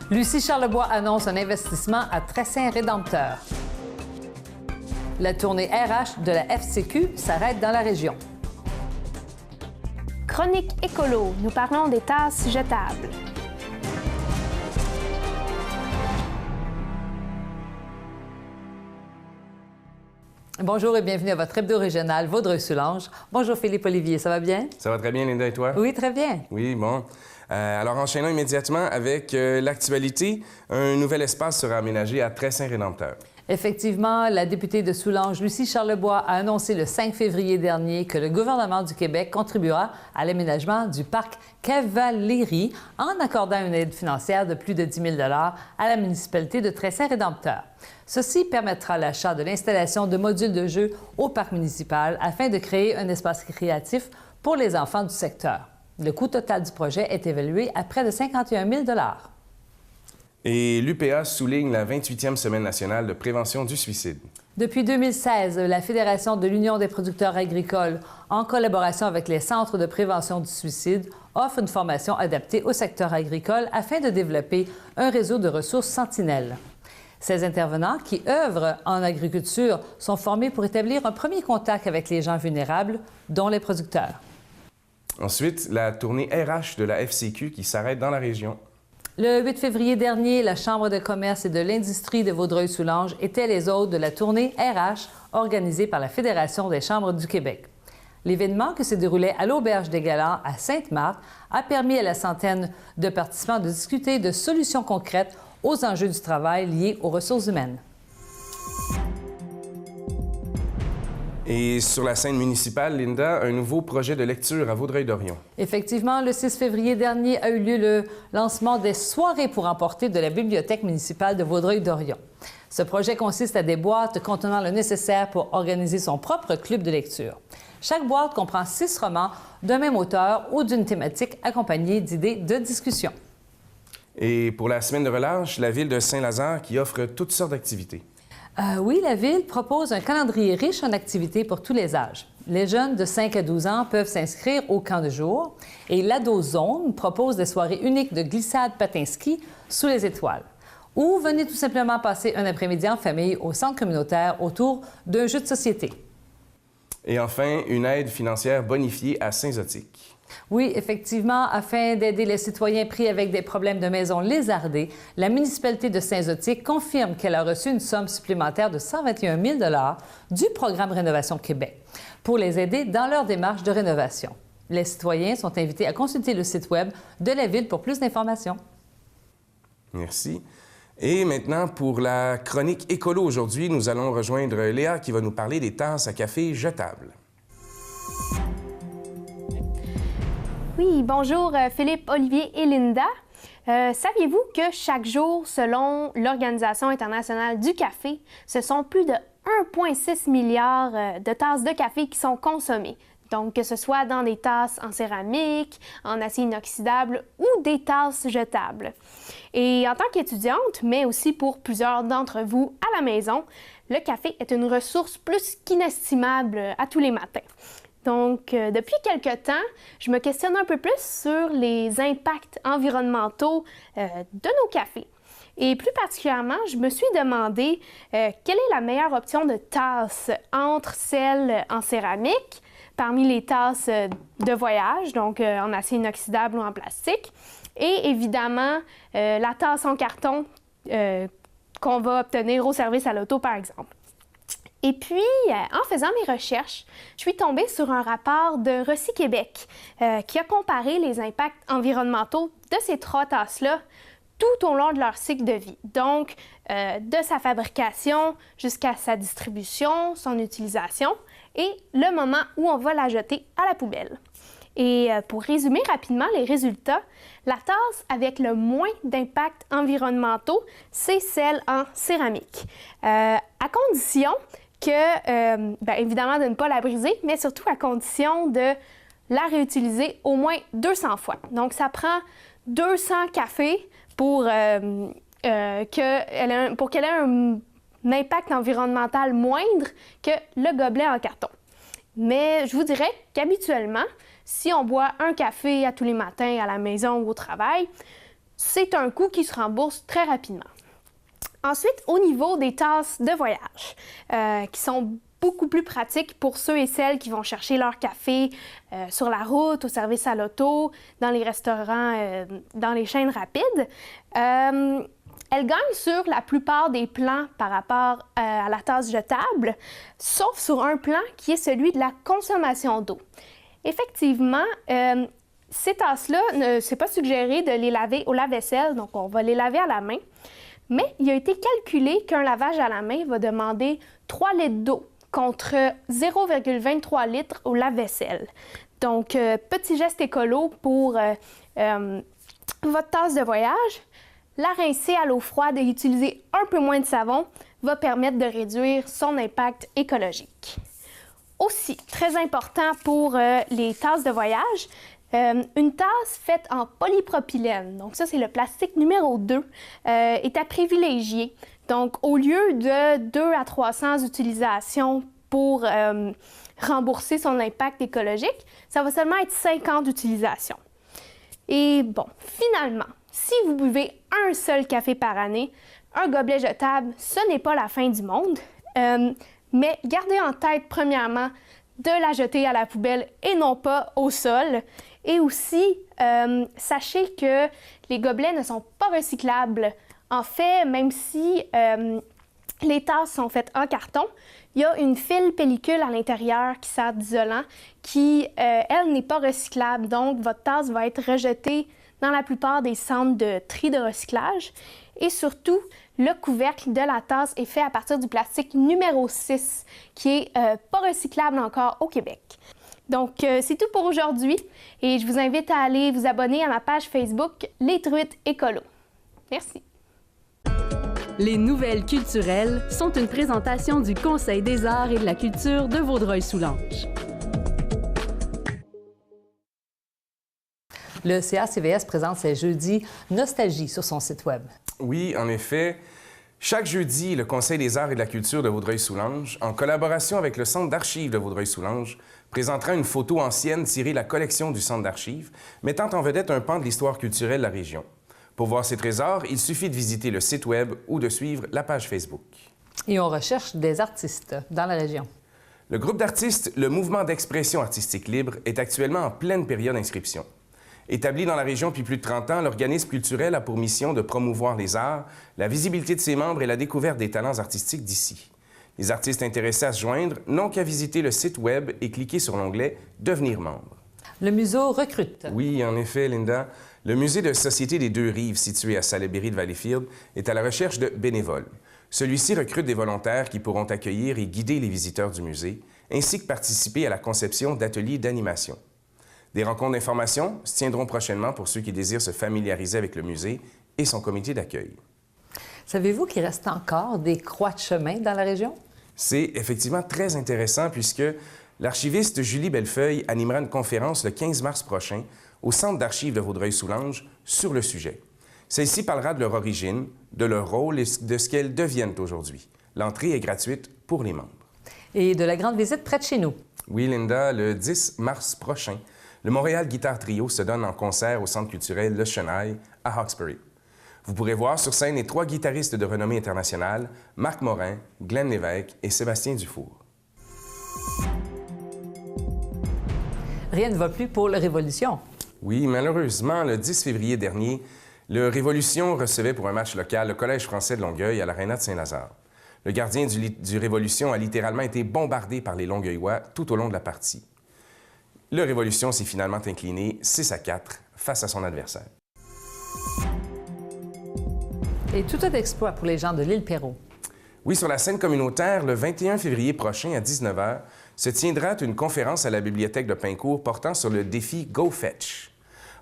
Lucie Charlebois annonce un investissement à Tressin-Rédempteur. La tournée RH de la FCQ s'arrête dans la région. Chronique écolo, nous parlons des tasses jetables. Bonjour et bienvenue à votre hebdo régional Vaudreuil-Soulanges. Bonjour Philippe-Olivier, ça va bien? Ça va très bien, Linda, et toi? Oui, très bien. Oui, bon. Alors, enchaînons immédiatement avec l'actualité. Un nouvel espace sera aménagé à Tressin-Rédempteur. Effectivement, la députée de Soulanges, Lucie Charlebois, a annoncé le 5 février dernier que le gouvernement du Québec contribuera à l'aménagement du parc Cavalerie en accordant une aide financière de plus de 10 000 à la municipalité de Tressin-Rédempteur. Ceci permettra l'achat de l'installation de modules de jeux au parc municipal afin de créer un espace créatif pour les enfants du secteur. Le coût total du projet est évalué à près de 51 000 Et l'UPA souligne la 28e Semaine nationale de prévention du suicide. Depuis 2016, la Fédération de l'Union des producteurs agricoles, en collaboration avec les centres de prévention du suicide, offre une formation adaptée au secteur agricole afin de développer un réseau de ressources sentinelles. Ces intervenants qui œuvrent en agriculture sont formés pour établir un premier contact avec les gens vulnérables, dont les producteurs. Ensuite, la tournée RH de la FCQ qui s'arrête dans la région. Le 8 février dernier, la Chambre de commerce et de l'industrie de Vaudreuil-Soulanges était les hôtes de la tournée RH organisée par la Fédération des chambres du Québec. L'événement, qui se déroulait à l'Auberge des Galants à Sainte-Marthe, a permis à la centaine de participants de discuter de solutions concrètes aux enjeux du travail liés aux ressources humaines. Et sur la scène municipale, Linda, un nouveau projet de lecture à Vaudreuil-Dorion. Effectivement, le 6 février dernier a eu lieu le lancement des soirées pour emporter de la Bibliothèque municipale de Vaudreuil-Dorion. Ce projet consiste à des boîtes contenant le nécessaire pour organiser son propre club de lecture. Chaque boîte comprend 6 romans d'un même auteur ou d'une thématique accompagnée d'idées de discussion. Et pour la semaine de relâche, la ville de Saint-Lazare qui offre toutes sortes d'activités. Oui, la Ville propose un calendrier riche en activités pour tous les âges. Les jeunes de 5 à 12 ans peuvent s'inscrire au camp de jour et l'Ado-Zone propose des soirées uniques de glissade patin-ski sous les étoiles. Ou venez tout simplement passer un après-midi en famille au centre communautaire autour d'un jeu de société. Et enfin, une aide financière bonifiée à Saint-Zotique. Oui, effectivement, afin d'aider les citoyens pris avec des problèmes de maison lézardés, la municipalité de Saint-Zotique confirme qu'elle a reçu une somme supplémentaire de 121 000 du programme Rénovation Québec pour les aider dans leur démarche de rénovation. Les citoyens sont invités à consulter le site Web de la Ville pour plus d'informations. Merci. Et maintenant, pour la chronique écolo aujourd'hui, nous allons rejoindre Léa qui va nous parler des tasses à café jetables. Oui, bonjour Philippe, Olivier et Linda. Saviez-vous que chaque jour, selon l'Organisation internationale du café, ce sont plus de 1,6 milliard de tasses de café qui sont consommées? Donc, que ce soit dans des tasses en céramique, en acier inoxydable ou des tasses jetables. Et en tant qu'étudiante, mais aussi pour plusieurs d'entre vous à la maison, le café est une ressource plus qu'inestimable à tous les matins. Donc, depuis quelque temps, je me questionne un peu plus sur les impacts environnementaux de nos cafés. Et plus particulièrement, je me suis demandé quelle est la meilleure option de tasse entre celles en céramique, parmi les tasses de voyage, donc en acier inoxydable ou en plastique, et évidemment la tasse en carton qu'on va obtenir au service à l'auto, par exemple. Et puis, en faisant mes recherches, je suis tombée sur un rapport de Recy Québec qui a comparé les impacts environnementaux de ces 3 tasses-là tout au long de leur cycle de vie. Donc, de sa fabrication jusqu'à sa distribution, son utilisation et le moment où on va la jeter à la poubelle. Et pour résumer rapidement les résultats, la tasse avec le moins d'impacts environnementaux, c'est celle en céramique. À condition que, évidemment, de ne pas la briser, mais surtout à condition de la réutiliser au moins 200 fois. Donc, ça prend 200 cafés pour qu'elle ait un impact environnemental moindre que le gobelet en carton. Mais je vous dirais qu'habituellement, si on boit un café à tous les matins à la maison ou au travail, c'est un coût qui se rembourse très rapidement. Ensuite, au niveau des tasses de voyage, qui sont beaucoup plus pratiques pour ceux et celles qui vont chercher leur café sur la route, au service à l'auto, dans les restaurants, dans les chaînes rapides, elle gagne sur la plupart des plans par rapport à la tasse jetable, sauf sur un plan qui est celui de la consommation d'eau. Effectivement, ces tasses-là, c'est pas suggéré de les laver au lave-vaisselle, donc on va les laver à la main, mais il a été calculé qu'un lavage à la main va demander 3 litres d'eau contre 0,23 litres au lave-vaisselle. Donc, petit geste écolo pour votre tasse de voyage. La rincer à l'eau froide et utiliser un peu moins de savon va permettre de réduire son impact écologique. Aussi, très important pour les tasses de voyage, une tasse faite en polypropylène, donc ça c'est le plastique numéro 2, est à privilégier. Donc, au lieu de 2 à 300 utilisations pour rembourser son impact écologique, ça va seulement être 50 utilisations. Et bon, finalement, si vous buvez un seul café par année, un gobelet jetable, ce n'est pas la fin du monde, mais gardez en tête, premièrement, de la jeter à la poubelle et non pas au sol. Et aussi, sachez que les gobelets ne sont pas recyclables. En fait, même si les tasses sont faites en carton, il y a une file pellicule à l'intérieur qui sert d'isolant qui, elle, n'est pas recyclable. Donc, votre tasse va être rejetée dans la plupart des centres de tri de recyclage. Et surtout, le couvercle de la tasse est fait à partir du plastique numéro 6, qui est pas recyclable encore au Québec. Donc, c'est tout pour aujourd'hui et je vous invite à aller vous abonner à ma page Facebook Les Truites Écolo. Merci. Les nouvelles culturelles sont une présentation du Conseil des arts et de la culture de Vaudreuil-Soulanges. Le CACVS présente ses jeudis Nostalgie sur son site Web. Oui, en effet. Chaque jeudi, le Conseil des arts et de la culture de Vaudreuil-Soulanges, en collaboration avec le Centre d'archives de Vaudreuil-Soulanges, présentera une photo ancienne tirée de la collection du Centre d'archives, mettant en vedette un pan de l'histoire culturelle de la région. Pour voir ces trésors, il suffit de visiter le site Web ou de suivre la page Facebook. Et on recherche des artistes dans la région. Le groupe d'artistes Le Mouvement d'expression artistique libre est actuellement en pleine période d'inscription. Établi dans la région depuis plus de 30 ans, l'organisme culturel a pour mission de promouvoir les arts, la visibilité de ses membres et la découverte des talents artistiques d'ici. Les artistes intéressés à se joindre n'ont qu'à visiter le site Web et cliquer sur l'onglet « Devenir membre ». Le museau recrute. Oui, en effet, Linda. Le musée de Société des Deux-Rives, situé à Salaberry de Valleyfield, est à la recherche de bénévoles. Celui-ci recrute des volontaires qui pourront accueillir et guider les visiteurs du musée, ainsi que participer à la conception d'ateliers d'animation. Des rencontres d'information se tiendront prochainement pour ceux qui désirent se familiariser avec le musée et son comité d'accueil. Savez-vous qu'il reste encore des croix de chemin dans la région? C'est effectivement très intéressant puisque l'archiviste Julie Bellefeuille animera une conférence le 15 mars prochain au Centre d'archives de Vaudreuil-Soulanges sur le sujet. Celle-ci parlera de leur origine, de leur rôle et de ce qu'elles deviennent aujourd'hui. L'entrée est gratuite pour les membres. Et de la grande visite près de chez nous. Oui, Linda, le 10 mars prochain, le Montréal Guitar Trio se donne en concert au Centre culturel Le Chenail à Hawkesbury. Vous pourrez voir sur scène les 3 guitaristes de renommée internationale, Marc Morin, Glenn Lévesque et Sébastien Dufour. Rien ne va plus pour le Révolution. Oui, malheureusement, le 10 février dernier, le Révolution recevait pour un match local le Collège français de Longueuil à l'Aréna de Saint-Lazare. Le gardien du Révolution a littéralement été bombardé par les Longueuillois tout au long de la partie. Le Révolution s'est finalement incliné 6-4 face à son adversaire. Et tout un exploit pour les gens de l'île Perrot. Oui, sur la scène communautaire, le 21 février prochain à 19 h, se tiendra une conférence à la bibliothèque de Pincourt portant sur le défi Go Fetch.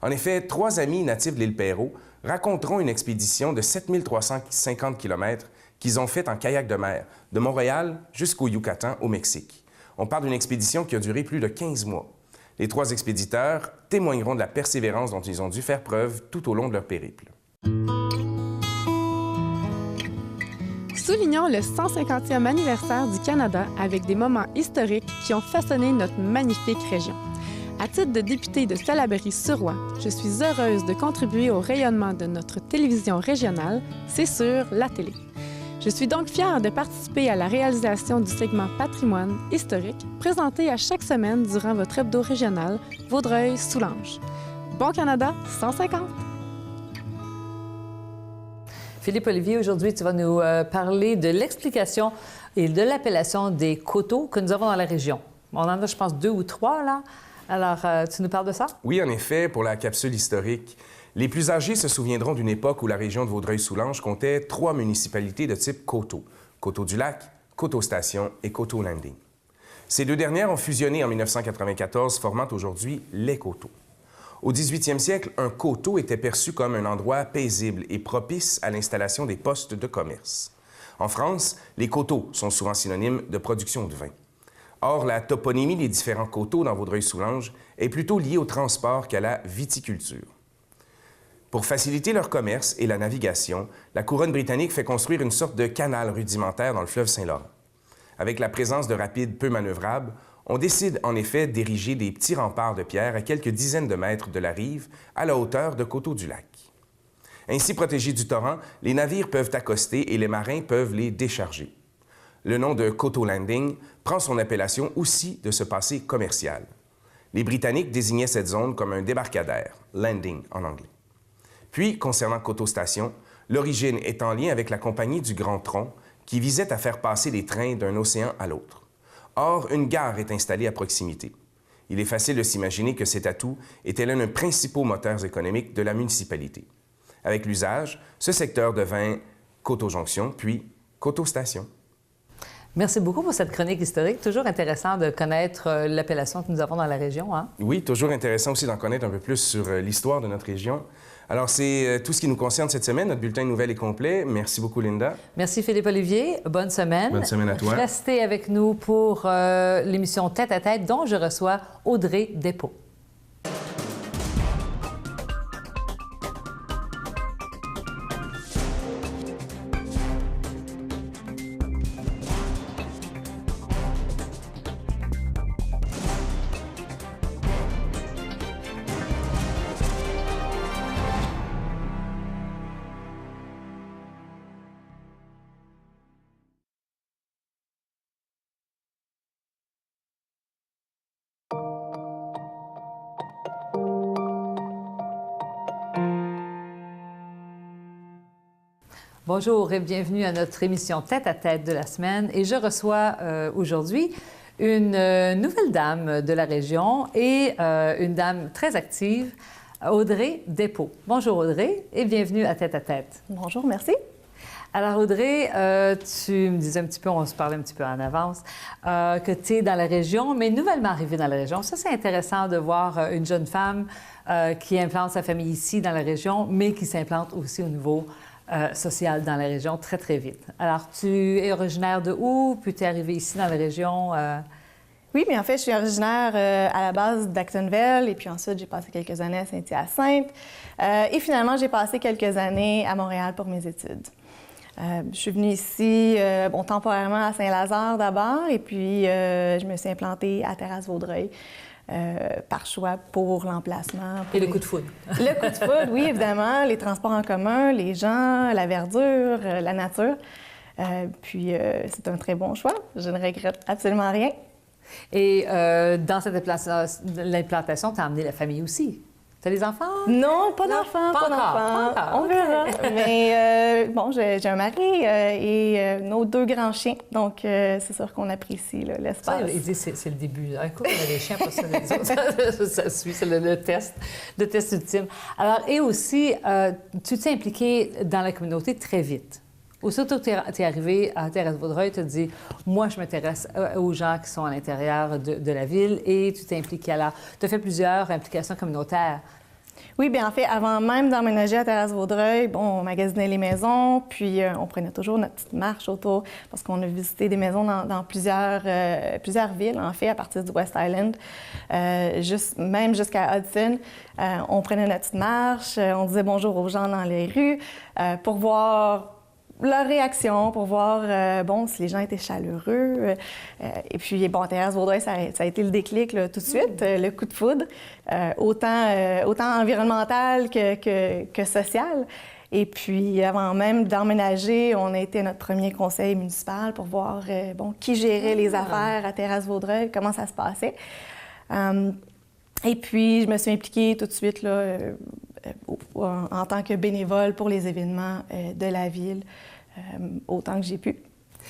En effet, 3 amis natifs de l'île Perrot raconteront une expédition de 7350 km qu'ils ont faite en kayak de mer, de Montréal jusqu'au Yucatan, au Mexique. On parle d'une expédition qui a duré plus de 15 mois. Les 3 expéditeurs témoigneront de la persévérance dont ils ont dû faire preuve tout au long de leur périple. soulignons le 150e anniversaire du Canada avec des moments historiques qui ont façonné notre magnifique région. À titre de députée de Salaberry-sur-Roi, je suis heureuse de contribuer au rayonnement de notre télévision régionale, c'est sûr, la télé. Je suis donc fière de participer à la réalisation du segment Patrimoine historique présenté à chaque semaine durant votre hebdo régional Vaudreuil-Soulanges. Bon Canada 150! Philippe Olivier, aujourd'hui, tu vas nous parler de l'explication et de l'appellation des coteaux que nous avons dans la région. On en a, je pense, 2 ou 3, là. Alors, tu nous parles de ça? Oui, en effet, pour la capsule historique, les plus âgés se souviendront d'une époque où la région de Vaudreuil-Soulanges comptait 3 municipalités de type coteau. Coteau-du-Lac, Coteau-Station et Coteau-Landing. Ces 2 dernières ont fusionné en 1994, formant aujourd'hui les coteaux. Au 18e siècle, un coteau était perçu comme un endroit paisible et propice à l'installation des postes de commerce. En France, les coteaux sont souvent synonymes de production de vin. Or, la toponymie des différents coteaux dans Vaudreuil-Soulanges est plutôt liée au transport qu'à la viticulture. Pour faciliter leur commerce et la navigation, la couronne britannique fait construire une sorte de canal rudimentaire dans le fleuve Saint-Laurent. Avec la présence de rapides peu manœuvrables, on décide en effet d'ériger des petits remparts de pierre à quelques dizaines de mètres de la rive, à la hauteur de Coteau-du-Lac. Ainsi protégés du torrent, les navires peuvent accoster et les marins peuvent les décharger. Le nom de Coteau-Landing prend son appellation aussi de ce passé commercial. Les Britanniques désignaient cette zone comme un débarcadère, landing en anglais. Puis, concernant Coteau-Station, l'origine est en lien avec la compagnie du Grand Tronc qui visait à faire passer les trains d'un océan à l'autre. Or, une gare est installée à proximité. Il est facile de s'imaginer que cet atout était l'un des principaux moteurs économiques de la municipalité. Avec l'usage, ce secteur devint Coteau-Jonction, puis Coteau-Station. Merci beaucoup pour cette chronique historique. Toujours intéressant de connaître l'appellation que nous avons dans la région, hein? Oui, toujours intéressant aussi d'en connaître un peu plus sur l'histoire de notre région. Alors, c'est tout ce qui nous concerne cette semaine. Notre bulletin de nouvelles est complet. Merci beaucoup, Linda. Merci, Philippe-Olivier. Bonne semaine. Bonne semaine à toi. Restez avec nous pour l'émission Tête à tête, dont je reçois Audrey Despaux. Bonjour et bienvenue à notre émission Tête à tête de la semaine. Et je reçois aujourd'hui une nouvelle dame de la région et une dame très active, Audrey Despaux. Bonjour Audrey et bienvenue à Tête à tête. Bonjour, merci. Alors Audrey, tu me disais un petit peu, on se parlait un petit peu en avance, que tu es dans la région, mais nouvellement arrivée dans la région. Ça, c'est intéressant de voir une jeune femme qui implante sa famille ici dans la région, mais qui s'implante aussi au niveau social dans la région très, très vite. Alors, tu es originaire de où? Puis tu es arrivée ici dans la région? Oui, mais en fait, je suis originaire à la base d'Actonville et puis ensuite, j'ai passé quelques années à Saint-Hyacinthe. Et finalement, j'ai passé quelques années à Montréal pour mes études. Je suis venue ici, temporairement à Saint-Lazare d'abord et puis je me suis implantée à Terrasse-Vaudreuil. Par choix pour l'emplacement. Et le coup de foudre. Le coup de foudre, oui, évidemment. Les transports en commun, les gens, la verdure, la nature. Puis c'est un très bon choix. Je ne regrette absolument rien. Et dans cette l'implantation, tu as emmené la famille aussi. Tu as des enfants? Non, pas d'enfants, pas d'enfants. On verra. Mais j'ai un mari et nos 2 grands chiens. Donc, c'est sûr qu'on apprécie l'espace. Ça, il dit c'est le début. Un coup, on a des chiens, pas ça les autres. Ça suit, c'est le test ultime. Alors, et aussi, tu t'es impliqué dans la communauté très vite. Aussitôt que tu es arrivé à Terrasse-Vaudreuil, tu te dis, moi, je m'intéresse aux gens qui sont à l'intérieur de la ville et tu t'es impliqué. Alors, tu as fait plusieurs implications communautaires. Oui, bien en fait, avant même d'emménager à Terrasse-Vaudreuil, on magasinait les maisons, puis on prenait toujours notre petite marche autour, parce qu'on a visité des maisons dans plusieurs villes, en fait, à partir du West Island, même jusqu'à Hudson. On prenait notre petite marche, on disait bonjour aux gens dans les rues pour voir leur réaction, pour voir bon, si les gens étaient chaleureux. Et puis, bon, Thérèse Vaudreuil, ça a été le déclic là, tout de suite, le coup de foudre, autant environnemental que social. Et puis, avant même d'emménager, on a été à notre premier conseil municipal pour voir bon, qui gérait les affaires à Thérèse Vaudreuil, comment ça se passait. Et puis, je me suis impliquée tout de suite là, en tant que bénévole pour les événements de la ville, autant que j'ai pu.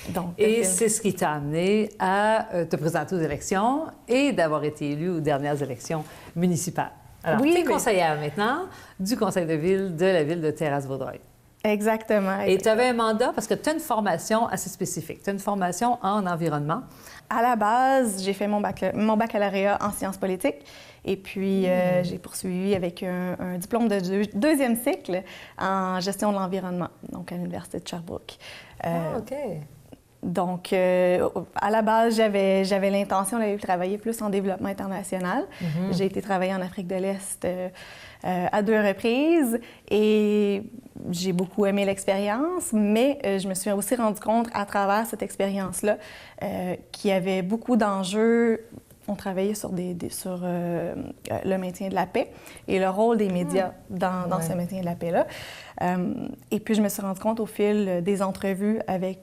Donc, et c'est ce qui t'a amené à te présenter aux élections et d'avoir été élu aux dernières élections municipales. Alors, tu es conseillère maintenant du conseil de ville de la ville de Thérèse-Vaudreuil. Exactement. Et tu avais un mandat parce que tu as une formation assez spécifique. Tu as une formation en environnement. À la base, j'ai fait mon baccalauréat en sciences politiques. Et puis, j'ai poursuivi avec un diplôme de deuxième cycle en gestion de l'environnement, donc à l'Université de Sherbrooke. OK. Donc, à la base, j'avais l'intention d'aller travailler plus en développement international. J'ai été travailler en Afrique de l'Est à 2 reprises et j'ai beaucoup aimé l'expérience, mais je me suis aussi rendu compte à travers cette expérience-là qu'il y avait beaucoup d'enjeux. On travaillait sur le maintien de la paix et le rôle des médias dans ce maintien de la paix-là. Et puis, je me suis rendu compte au fil des entrevues avec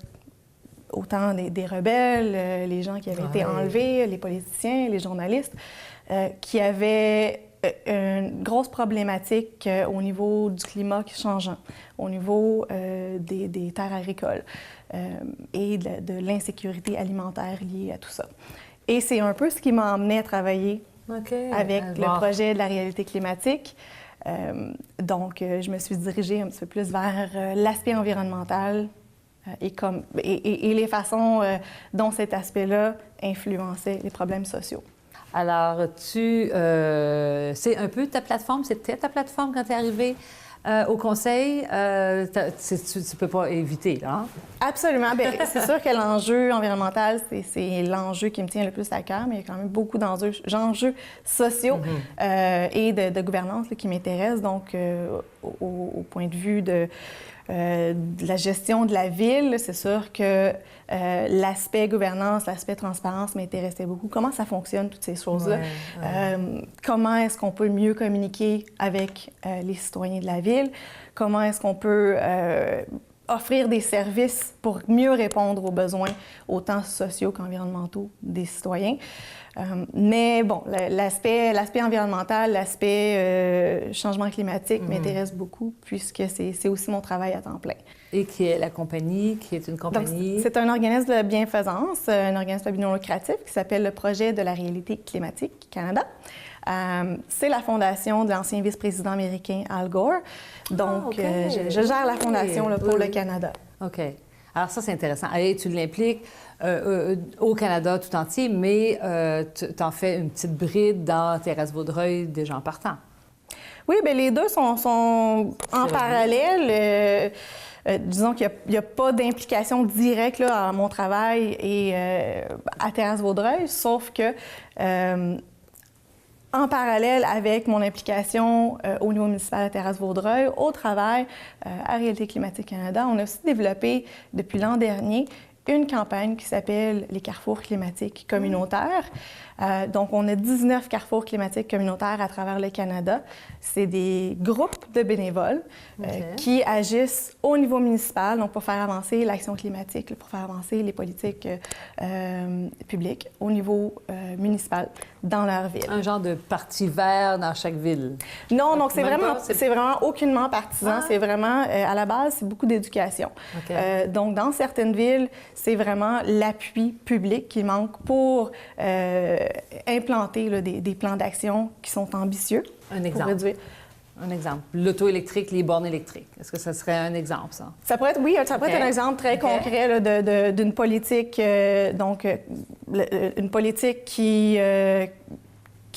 autant des rebelles, les gens qui avaient été enlevés, les politiciens, les journalistes, qui avaient une grosse problématique au niveau du climat changeant, au niveau des terres agricoles et de l'insécurité alimentaire liée à tout ça. Et c'est un peu ce qui m'a emmenée à travailler avec le projet de la réalité climatique. Donc, je me suis dirigée un petit peu plus vers l'aspect environnemental et les façons dont cet aspect-là influençait les problèmes sociaux. Alors, c'est un peu ta plateforme, c'était ta plateforme quand tu es arrivée au conseil. Tu ne peux pas éviter, là. Hein? Absolument. Bien, c'est sûr que l'enjeu environnemental, c'est l'enjeu qui me tient le plus à cœur, mais il y a quand même beaucoup d'enjeux sociaux et de gouvernance là, qui m'intéressent. Donc, au point de vue de la gestion de la ville, c'est sûr que l'aspect gouvernance, l'aspect transparence m'intéressait beaucoup. Comment ça fonctionne, toutes ces choses-là? Comment est-ce qu'on peut mieux communiquer avec les citoyens de la ville? Comment est-ce qu'on peut offrir des services pour mieux répondre aux besoins, autant sociaux qu'environnementaux des citoyens? Mais bon, l'aspect environnemental, l'aspect changement climatique m'intéresse beaucoup puisque c'est aussi mon travail à temps plein. Et qui est la compagnie, qui est une compagnie? Donc, c'est un organisme de bienfaisance, un organisme à but non lucratif qui s'appelle le Projet de la réalité climatique Canada. C'est la fondation de l'ancien vice-président américain Al Gore. Donc, je gère la fondation là, pour le Canada. OK. Alors ça, c'est intéressant. Et tu l'impliques au Canada tout entier, mais tu en fais une petite bride dans Thérèse Vaudreuil déjà en partant. Oui, bien les deux sont en parallèle. Disons qu'il n'y a pas d'implication directe là, à mon travail et à Thérèse Vaudreuil, sauf que en parallèle avec mon implication au niveau municipal à Thérèse Vaudreuil, au travail à Réalité climatique Canada, on a aussi développé depuis l'an dernier une campagne qui s'appelle les Carrefours climatiques communautaires. Donc, on a 19 carrefours climatiques communautaires à travers le Canada. C'est des groupes de bénévoles qui agissent au niveau municipal, donc pour faire avancer l'action climatique, pour faire avancer les politiques publiques au niveau municipal dans leur ville. Un genre de parti vert dans chaque ville? Non, donc c'est vraiment aucunement partisan. C'est vraiment, à la base, c'est beaucoup d'éducation. Donc, dans certaines villes, c'est vraiment l'appui public qui manque pour implanter là, des plans d'action qui sont ambitieux. Un exemple. Pour réduire. Un exemple. L'auto électrique, les bornes électriques. Est-ce que ça serait un exemple, ça? Ça pourrait être, oui, ça pourrait être un exemple très concret là, d'une politique, une politique qui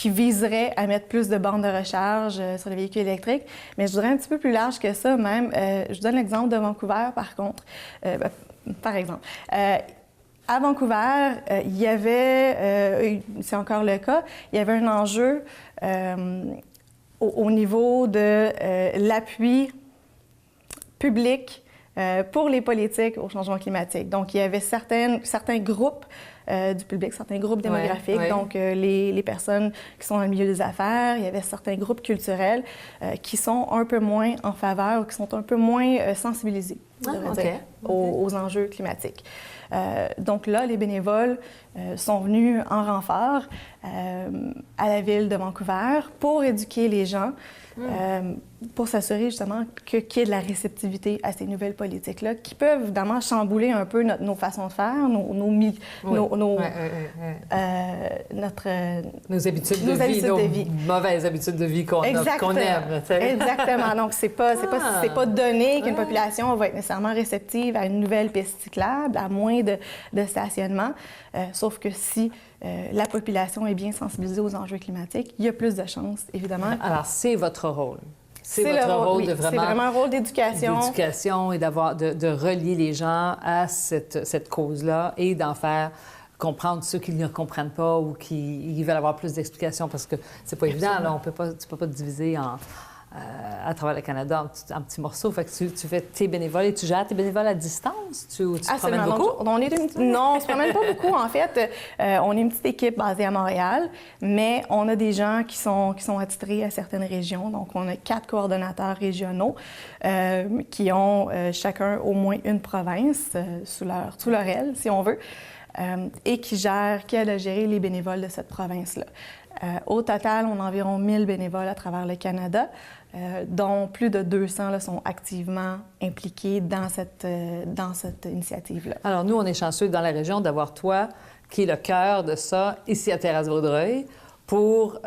viserait à mettre plus de bornes de recharge sur les véhicules électriques. Mais je dirais un petit peu plus large que ça même. Je vous donne l'exemple de Vancouver, par contre. Par exemple. À Vancouver, il y avait, c'est encore le cas, il y avait un enjeu au niveau de l'appui public pour les politiques au changement climatique. Donc, il y avait certains groupes du public, certains groupes démographiques, donc les personnes qui sont dans le milieu des affaires, il y avait certains groupes culturels qui sont un peu moins en faveur ou qui sont un peu moins sensibilisés, aux enjeux climatiques. Donc là, les bénévoles sont venus en renfort à la ville de Vancouver pour éduquer les gens, pour s'assurer justement qu'il y ait de la réceptivité à ces nouvelles politiques-là qui peuvent évidemment chambouler un peu nos façons de faire, nos habitudes de vie, mauvaises habitudes de vie qu'on aime. Exactement. Donc, c'est pas donné qu'une population va être nécessairement réceptive à une nouvelle piste cyclable, à moins de stationnement. Sauf que si la population est bien sensibilisée aux enjeux climatiques, il y a plus de chances, évidemment. Alors, c'est votre rôle. C'est vraiment un rôle d'éducation. D'éducation et de relier les gens à cette cause-là et d'en faire comprendre ceux qui ne comprennent pas ou qui veulent avoir plus d'explications parce que c'est pas évident. Là, tu peux pas te diviser à travers le Canada en petits morceaux. Fait que tu fais tes bénévoles et tu gères tes bénévoles à distance? Tu te promènes beaucoup? Non, on ne se promène pas beaucoup. En fait, on est une petite équipe basée à Montréal, mais on a des gens qui sont attitrés à certaines régions. Donc, on a 4 coordonnateurs régionaux qui ont chacun au moins une province sous leur aile, si on veut, et qui aident à gérer les bénévoles de cette province-là. Au total, on a environ 1000 bénévoles à travers le Canada, dont plus de 200 là, sont activement impliqués dans cette initiative-là. Alors, nous, on est chanceux dans la région d'avoir toi, qui est le cœur de ça, ici à Terrasse-Vaudreuil, pour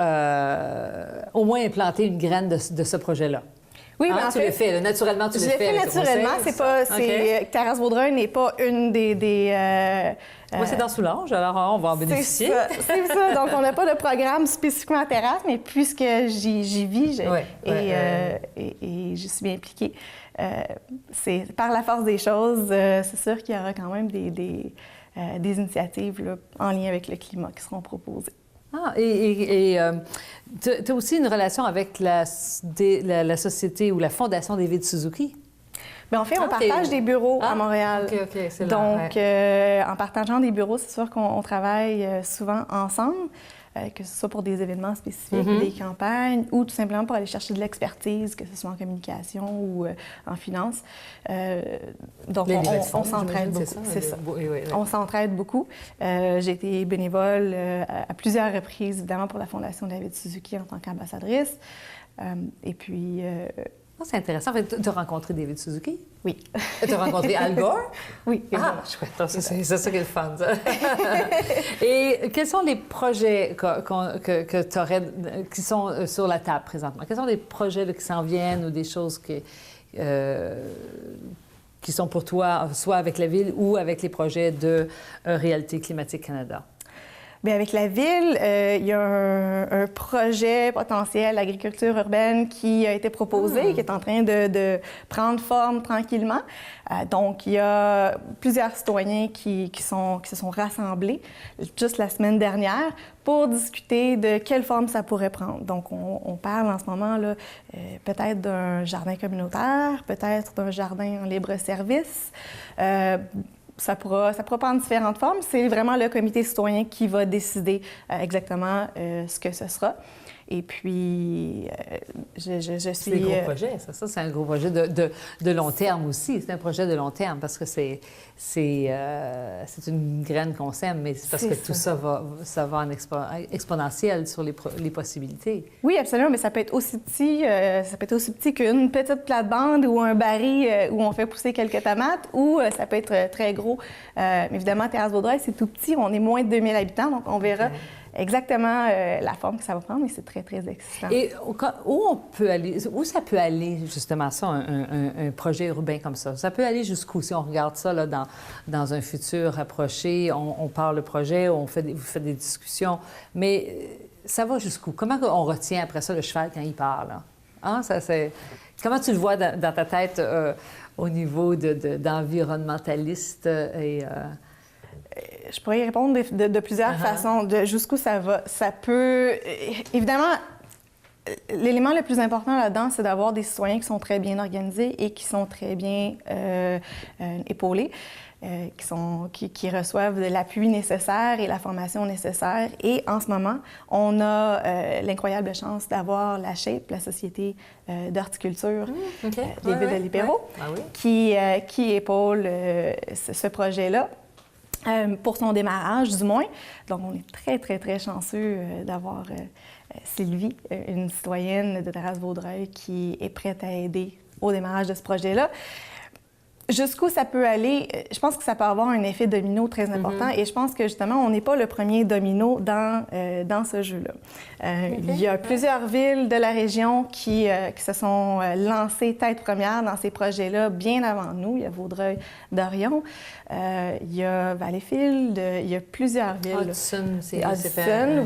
au moins implanter une graine de ce projet-là. Oui, mais tu le fais, là, naturellement, tu le fais. Je le fais naturellement. Terrasse-Vaudreuil n'est pas une des moi, c'est dans Soulanges, alors on va en bénéficier. C'est ça. Donc, on n'a pas de programme spécifiquement à Terrasse, mais puisque j'y vis et je suis bien impliquée, c'est par la force des choses, c'est sûr qu'il y aura quand même des initiatives là, en lien avec le climat qui seront proposées. Ah, et tu as aussi une relation avec la société ou la Fondation David Suzuki? Bien, en fait, on partage des bureaux à Montréal. OK, c'est là. Donc, en partageant des bureaux, c'est sûr qu'on travaille souvent ensemble, que ce soit pour des événements spécifiques, des campagnes, ou tout simplement pour aller chercher de l'expertise, que ce soit en communication ou en finance. Donc, on s'entraide beaucoup. C'est ça. On s'entraide beaucoup. J'ai été bénévole à plusieurs reprises, évidemment, pour la Fondation David Suzuki en tant qu'ambassadrice. Et puis... c'est intéressant. En fait, tu as rencontré David Suzuki? Oui. Tu as rencontré Al Gore? Oui. Ah, chouette. C'est ça qui est le fun, ça. Et quels sont les projets que tu aurais, qui sont sur la table présentement? Quels sont les projets là, qui s'en viennent ou des choses qui sont pour toi, soit avec la Ville ou avec les projets de Réalité climatique Canada? Bien, avec la Ville, il y a un projet potentiel d'agriculture urbaine qui a été proposé, qui est en train de prendre forme tranquillement. Donc, il y a plusieurs citoyens qui se sont rassemblés juste la semaine dernière pour discuter de quelle forme ça pourrait prendre. Donc, on parle en ce moment là, peut-être d'un jardin communautaire, peut-être d'un jardin en libre-service. Ça pourra prendre différentes formes. C'est vraiment le comité citoyen qui va décider exactement ce que ce sera. Et puis, je suis... C'est un gros projet, ça. C'est un gros projet de long terme aussi. C'est un projet de long terme parce que c'est une graine qu'on sème, mais c'est parce que tout ça va en exponentiel sur les possibilités. Oui, absolument, mais ça peut être aussi petit, qu'une petite plate-bande ou un baril où on fait pousser quelques tomates, ou ça peut être très gros. Évidemment, Terrasse-Vaudreuil, c'est tout petit. On est moins de 2000 habitants, donc on verra exactement la forme que ça va prendre, mais c'est très, très excitant. Et où ça peut aller, justement, ça, un projet urbain comme ça? Ça peut aller jusqu'où? Si on regarde ça là, dans un futur rapproché, on parle le projet, vous faites des discussions, mais ça va jusqu'où? Comment on retient après ça le cheval quand il part, là? Hein? Comment tu le vois dans ta tête au niveau d'environnementaliste et... Je pourrais y répondre de plusieurs façons. Jusqu'où ça va? Ça peut... Évidemment, l'élément le plus important là-dedans, c'est d'avoir des citoyens qui sont très bien organisés et qui sont très bien épaulés. Qui reçoivent l'appui nécessaire et la formation nécessaire. Et en ce moment, on a l'incroyable chance d'avoir la SHAPE, la Société d'horticulture des villes de Libéraux, qui épaule ce projet-là. Pour son démarrage, du moins. Donc, on est très, très, très chanceux d'avoir Sylvie, une citoyenne de Terrasse-Vaudreuil, qui est prête à aider au démarrage de ce projet-là. Jusqu'où ça peut aller, je pense que ça peut avoir un effet domino très important et je pense que justement, on n'est pas le premier domino dans ce jeu-là. Il y a plusieurs villes de la région qui se sont lancées tête première dans ces projets-là bien avant nous. Il y a Vaudreuil-Dorion, il y a Valleyfield, il y a plusieurs villes. Hudson,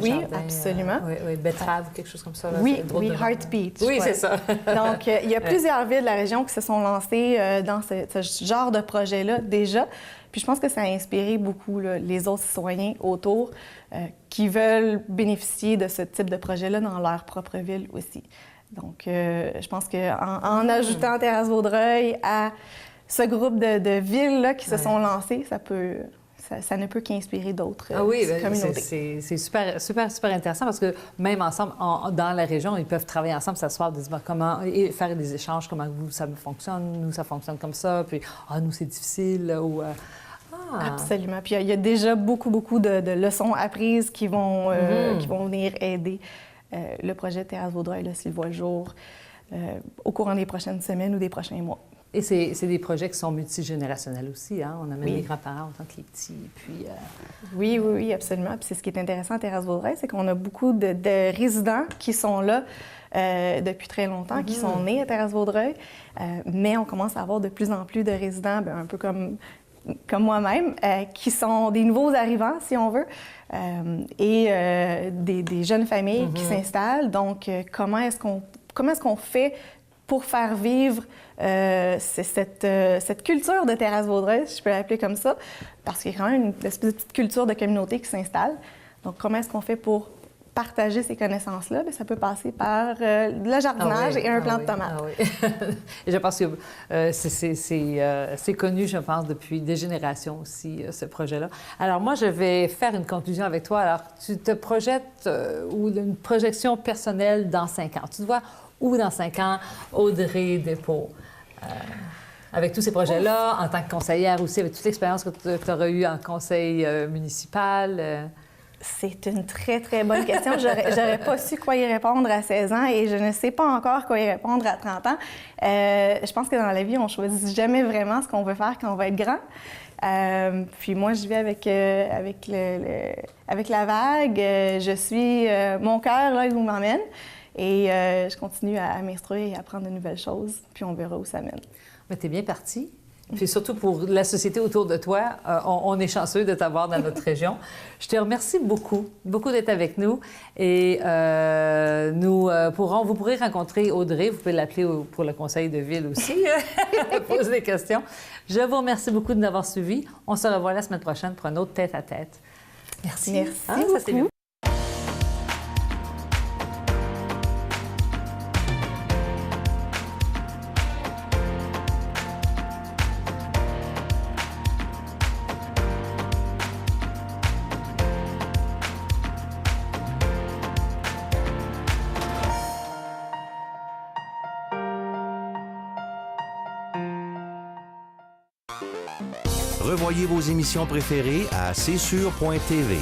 oui, absolument. Oui, Betrave, quelque chose comme ça. Là, oui, Heartbeat. Oui, c'est ça. Donc, il y a plusieurs villes de la région qui se sont lancées dans ce genre de projet-là déjà. Puis je pense que ça a inspiré beaucoup là, les autres citoyens autour qui veulent bénéficier de ce type de projet-là dans leur propre ville aussi. Donc, je pense qu'en ajoutant Terrasse-Vaudreuil à ce groupe de villes-là qui se sont lancées, ça ne peut qu'inspirer d'autres communautés. C'est super, super, super intéressant parce que même ensemble, dans la région, ils peuvent travailler ensemble, s'asseoir, dire comment, et faire des échanges, comment vous, ça fonctionne, nous, ça fonctionne comme ça, puis nous, c'est difficile. Absolument. Puis il y a déjà beaucoup, beaucoup de leçons apprises qui vont venir aider le projet Terrasse-Vaudreuil, s'il voit le jour, au courant des prochaines semaines ou des prochains mois. Et c'est des projets qui sont multigénérationnels aussi, hein? On amène les grands-parents autant que les petits, puis... Oui, absolument. Puis c'est ce qui est intéressant à Terrasse-Vaudreuil, c'est qu'on a beaucoup de résidents qui sont là depuis très longtemps, qui sont nés à Terrasse-Vaudreuil, mais on commence à avoir de plus en plus de résidents, un peu comme moi-même, qui sont des nouveaux arrivants, si on veut, et des jeunes familles qui s'installent. Donc, comment est-ce qu'on fait pour faire vivre cette culture de Terrasse-Vaudreuil, si je peux l'appeler comme ça, parce qu'il y a quand même une espèce de petite culture de communauté qui s'installe. Donc, comment est-ce qu'on fait pour partager ces connaissances-là? Bien, ça peut passer par le jardinage et un plant de tomates. Et je pense que c'est connu, je pense, depuis des générations aussi, ce projet-là. Alors, moi, je vais faire une conclusion avec toi. Alors, tu te projettes ou une projection personnelle dans 5 ans. Tu te vois où dans 5 ans, Audrey Despaux? Avec tous ces projets-là, en tant que conseillère aussi, avec toute l'expérience que tu auras eue en conseil municipal? C'est une très, très bonne question. J'aurais pas su quoi y répondre à 16 ans et je ne sais pas encore quoi y répondre à 30 ans. Je pense que dans la vie, on choisit jamais vraiment ce qu'on veut faire quand on va être grand. Puis moi, je vais avec la vague. Je suis mon cœur là où il m'emmène. Et je continue à m'instruire et à apprendre de nouvelles choses, puis on verra où ça mène. Mais tu es bien partie. Puis surtout pour la société autour de toi, on est chanceux de t'avoir dans notre région. Je te remercie beaucoup, d'être avec nous. Et vous pourrez rencontrer Audrey, vous pouvez l'appeler pour le conseil de ville aussi, poser des questions. Je vous remercie beaucoup de nous avoir suivis. On se revoit la semaine prochaine pour un autre tête-à-tête. Merci. Merci beaucoup. Ça, c'est bien. Revoyez vos émissions préférées à csur.tv.